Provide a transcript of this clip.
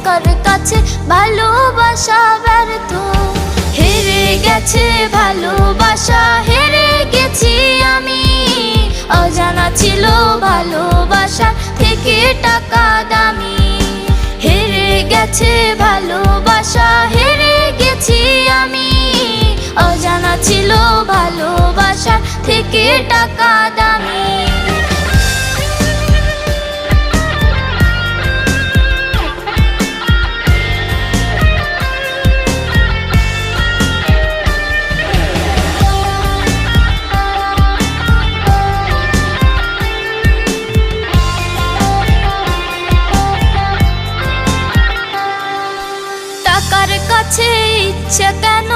টাকার কাছে ভালোবাসা ব্যর্থ। হেরে গেছে ভালোবাসা, হেরে গেছি আমি। অজানা ছিল ভালোবাসা থেকে টাকা দামি। হেরে গেছে ভালোবাসা, হেরে গেছি আমি। অজানা ছিল ভালোবাসা থেকে টাকা দামি। টাকার কাছে ইচ্ছে কেন